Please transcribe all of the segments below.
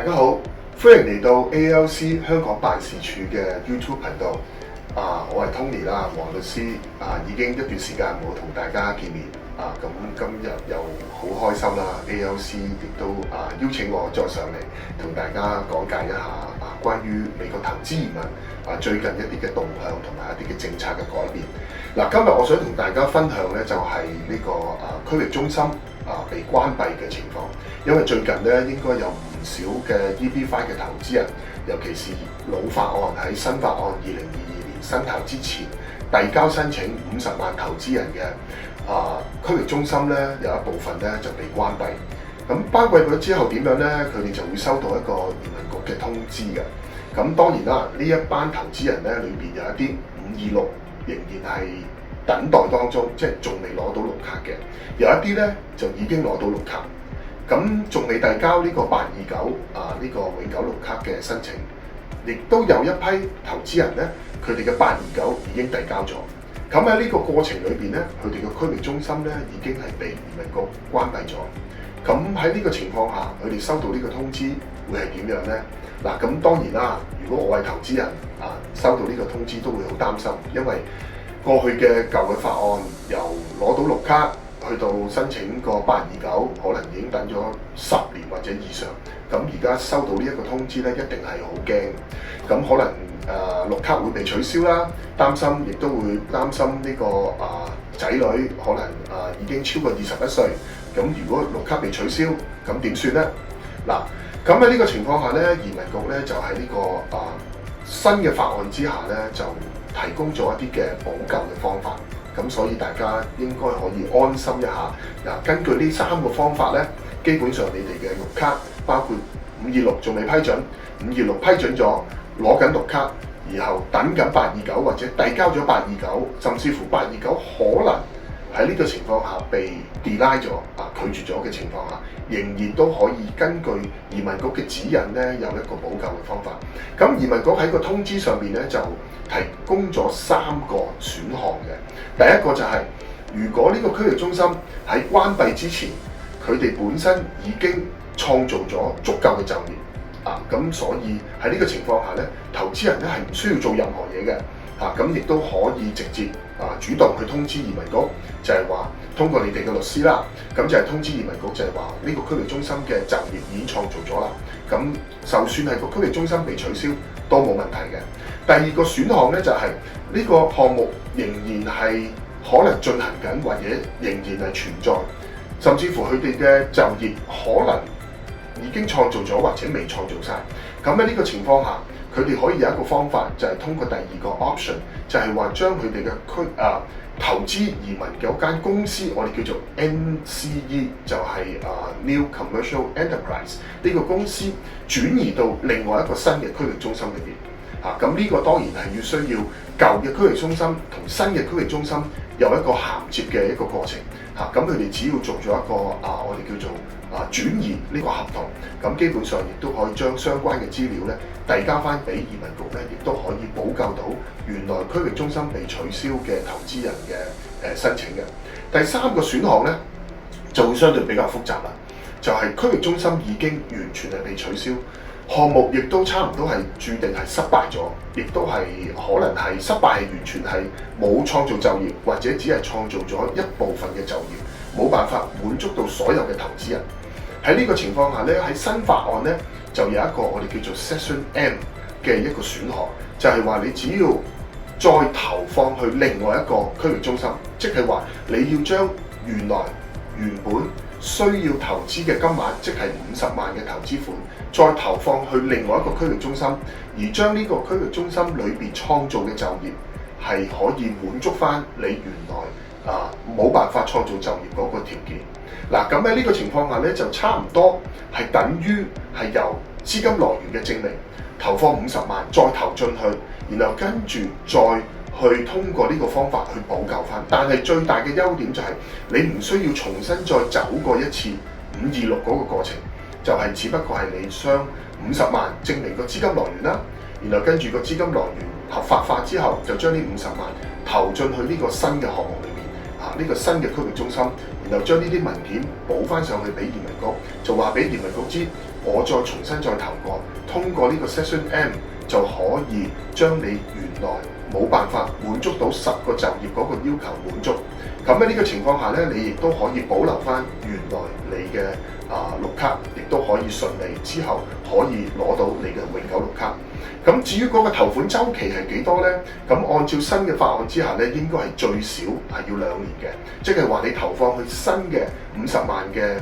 大家好，歡迎嚟到 ALC 香港辦事處嘅 YouTube 頻道。我係 Tony 啦，黃律師。已經一段時間冇同大家見面。咁今日又好開心啦 ，ALC 亦都邀請我再上嚟同大家講解一下關於美國投資移民最近一啲嘅動向同埋一啲嘅政策嘅改變。今日我想同大家分享咧就係呢個區域中心被關閉嘅情況，因為最近咧應該有唔少嘅 EB5 嘅投資人，尤其是老法案喺新法案2022年生效之前遞交申請50萬投資人嘅區域中心咧，有一部分咧就被關閉。咁關閉咗之後點樣咧？佢哋就會收到一個移民局嘅通知嘅。咁當然啦，呢一班投資人咧裏邊有一啲526仍然係等待當中，即係仲未攞到綠卡嘅；有一啲咧就已經攞到綠卡，咁仲未遞交呢個829呢個永久綠卡嘅申請。亦都有一批投資人咧，佢哋嘅829已經遞交咗。咁喺呢個過程裏邊咧，佢哋嘅區域中心咧已經係被移民局關閉咗。咁喺呢個情況下，佢哋收到呢個通知會係點樣咧？咁當然啦，如果我係投資人收到呢個通知都會好擔心，因為過去嘅舊嘅法案由攞到綠卡去到申請個829，可能已經等咗10年或者以上。咁而家收到呢一個通知咧，一定係好驚。咁可能綠卡會被取消啦，亦都會擔心呢個仔女可能已經超過21歲。咁如果綠卡被取消，咁點算咧？咁喺呢個情況下咧，移民局咧就喺呢個新嘅法案之下咧，就提供咗一啲嘅補救嘅方法。咁所以大家應該可以安心一下。根據呢3個方法咧，基本上你哋嘅綠卡包括526仲未批准，526批准咗，攞緊綠卡，然後等緊829或者遞交咗829，甚至乎829可能喺呢個情況下被 delay 咗拒絕咗嘅情況下，仍然都可以根據移民局嘅指引咧，有一個補救嘅方法。咁移民局喺個通知上面咧就提供咗3個選項嘅。第一個就係、如果呢個區域中心喺關閉之前，佢哋本身已經創造咗足夠嘅就業，咁所以喺呢個情況下咧，投資人咧係唔需要做任何嘢嘅，咁亦都可以直接主動去通知移民局，就係話通過你哋嘅律師啦，咁就係通知移民局就係話呢個區域中心嘅就業已經創造咗啦，咁就算係個區域中心被取消都冇問題嘅。第二個選項咧就係、呢個項目仍然係可能進行緊，或者仍然係存在，甚至乎佢哋嘅就業可能已經創造咗或者未創造晒。咁喺呢個情況下，佢哋可以有一個方法，就係通過第二個 option， 就係話將佢哋嘅投資移民嘅嗰間公司，我哋叫做 NCE， 就係New Commercial Enterprise 呢個公司轉移到另外一個新嘅區域中心裏邊。咁呢個當然係要需要舊嘅區域中心同新嘅區域中心有一個銜接嘅一個過程。咁佢哋只要做咗一個我哋叫做轉移呢個合同，咁基本上亦都可以將相關嘅資料咧遞交翻俾移民局咧，亦都可以補救到原來區域中心被取消嘅投資人嘅申請嘅。第3個選項咧就會相對比較複雜啦，就係區域中心已經完全係被取消，項目亦都差唔多係注定係失敗咗，亦都係可能係失敗係完全係冇創造就業，或者只係創造咗一部分嘅就業，冇辦法滿足到所有嘅投資人。喺呢個情況下咧，喺新法案咧就有一個我哋叫做 Section M 嘅一個選項，就係話你只要再投放去另外一個區域中心，即係話你要將原本需要投資嘅金額，即係50萬嘅投資款，再投放去另外一個區域中心，而將呢個區域中心裏邊創造嘅就業係可以滿足翻你原來冇辦法創造就業嗰個條件。咁喺呢個情況下咧，就差唔多係等於係由資金來源嘅證明投放50萬，再投進去，然後跟住再去通過呢個方法去補救翻。但係最大嘅優點就係你唔需要重新再走過一次526嗰個過程，就係只不過係你將50萬證明個資金來源啦，然後跟住個資金來源合法化之後，就將呢50萬投進去呢個新嘅項目裏面，呢個新嘅區域中心，然後將呢啲文件補翻上去俾移民局，就話俾移民局知，我再重新再投過，通過呢個 Section M 就可以將你原來冇辦法滿足到10個就業嗰個要求滿足。咁喺呢個情況下咧，你亦都可以保留翻原來你嘅綠卡，亦都可以順利之後可以攞到你嘅永久綠卡。咁至於嗰個頭款週期係幾多呢？咁按照新嘅法案之下咧，應該係最少係要2年嘅，即係話你投放去新嘅50萬嘅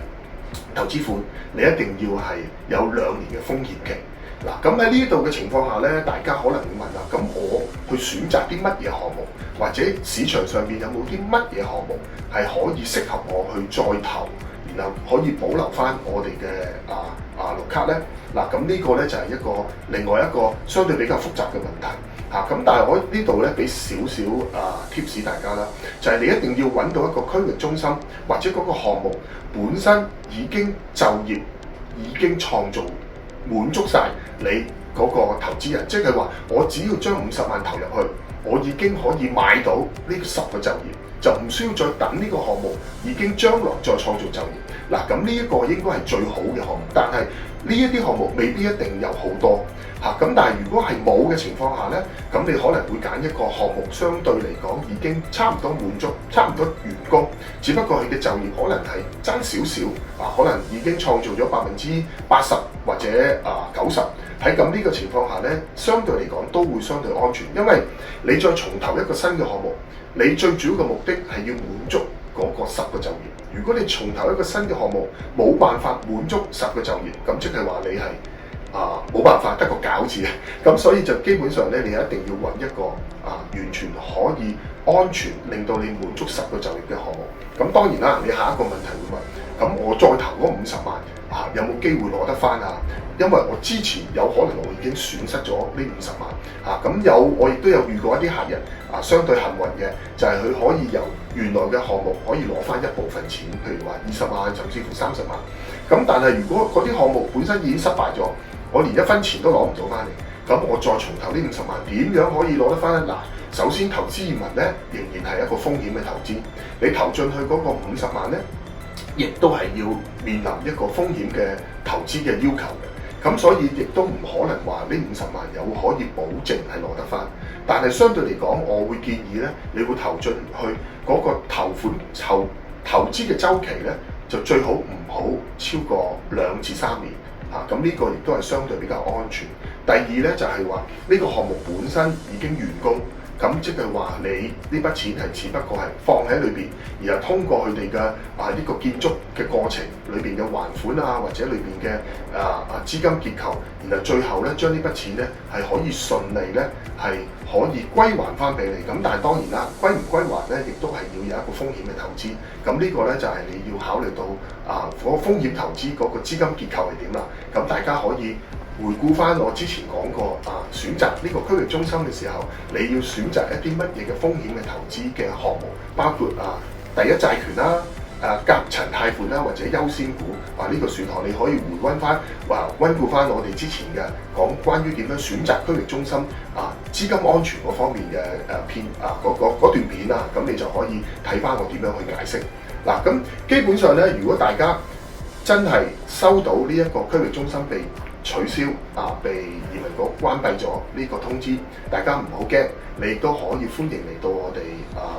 投資款，你一定要係有2年嘅風險期。嗱，咁喺呢度嘅情況下咧，大家可能會問啦，咁我去選擇啲乜嘢項目，或者市場上面有冇啲乜嘢項目係可以適合我去再投，然後可以保留翻我哋嘅綠卡咧？嗱，咁呢個咧就係另外一個相對比較複雜嘅問題嚇。咁但係我呢度咧俾少少tips 大家啦，就係你一定要揾到一個區域中心或者嗰個項目本身已經就業已經創造滿足晒你嗰個投資人，即係話我只要將50萬投入去，我已經可以買到呢10個就業，就唔需要再等呢個項目已經將來再創造就業。嗱，咁呢一個應該係最好嘅項目，但係呢一啲項目未必一定有好多嚇。咁但係如果係冇嘅情況下呢，咁你可能會揀一個項目相對嚟講已經差唔多滿足、差唔多完工，只不過佢嘅就業可能係爭少少可能已經創造咗80%或者90%。喺咁呢個情況下呢，相對嚟講都會相對安全，因為你再重投一個新嘅項目，你最主要嘅目的係要滿足嗰個10個就業。如果你重投一個新嘅項目，冇辦法滿足10個就業，咁即係話你係冇辦法得個餃字。咁所以就基本上咧，你一定要揾一個完全可以安全令到你滿足10個就業嘅項目。咁當然啦，你下一個問題會問：咁我再投嗰50萬有冇機會攞得翻啊？因為我之前有可能我已經損失咗呢50萬咁我亦都有遇過一啲客人相對幸運嘅，就係佢可以由原來嘅項目可以攞翻一部分錢，譬如話20萬甚至乎30萬。咁但係如果嗰啲項目本身已經失敗咗，我連1分錢都攞唔到翻嚟，咁我再重投呢50萬，點樣可以攞得翻咧？嗱，首先投資移民咧仍然係一個風險嘅投資，你投進去嗰個50萬咧，亦都係要面臨一個風險嘅投資嘅要求嘅。咁所以亦都唔可能話呢50萬有可以保證係攞得翻，但係相對嚟講，我會建議咧，你會投進去嗰個投資嘅週期咧，就最好唔好超過2至3年咁呢個亦都係相對比較安全。第二咧就係話呢個項目本身已經完工。咁即係話你呢筆錢係只不過係放喺裏邊，然後通過佢哋嘅呢個建築嘅過程裏邊嘅還款或者裏邊嘅資金結構，然後最後咧將呢筆錢咧係可以順利咧係可以歸還翻俾你。咁但係當然啦，歸唔歸還咧，亦都係要有一個風險嘅投資。咁呢個咧就係你要考慮到嗰個風險投資嗰個資金結構係點啦。咁大家可以回顧翻我之前講過選擇呢個區域中心嘅時候，你要選擇一啲乜嘢嘅風險嘅投資嘅項目，包括第一債權啦、夾層貸款啦或者優先股呢個選項，你可以回溫翻溫顧翻我哋之前嘅講關於點樣選擇區域中心資金安全嗰方面嘅嗰段片咁你就可以睇翻我點樣去解釋。嗱，咁基本上咧，如果大家真係收到呢一個區域中心被取消被移民局關閉咗呢個通知，大家唔好驚，你亦都可以歡迎嚟到我哋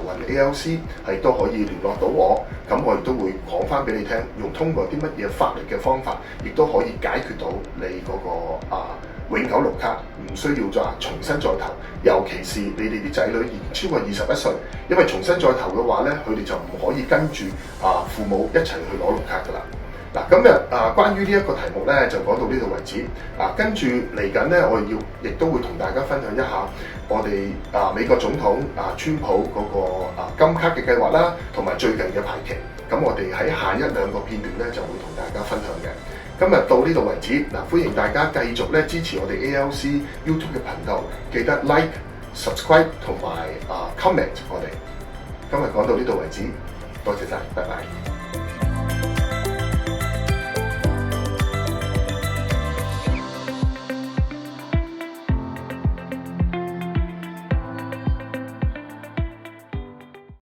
雲 ALC， 係都可以聯絡到我，咁我亦都會講翻俾你聽，用通過啲乜嘢法律嘅方法，亦都可以解決到你嗰個永久綠卡，唔需要再重新再投，尤其是你哋啲仔女已經超過21歲，因為重新再投嘅話咧，佢哋就唔可以跟住父母一齊去攞綠卡噶啦。嗱，今日關於呢一個題目咧，就講到呢度為止。跟住嚟緊咧，我亦都會同大家分享一下我哋美國總統川普嗰個金卡嘅計劃啦，同埋最近嘅排期。咁我哋喺下1、2個片段咧，就會同大家分享嘅。今日到呢度為止。歡迎大家繼續咧支持我哋 ALC YouTube 嘅頻道，記得 Like、Subscribe 同埋comment 我哋。今日講到呢度為止，多謝晒，拜拜。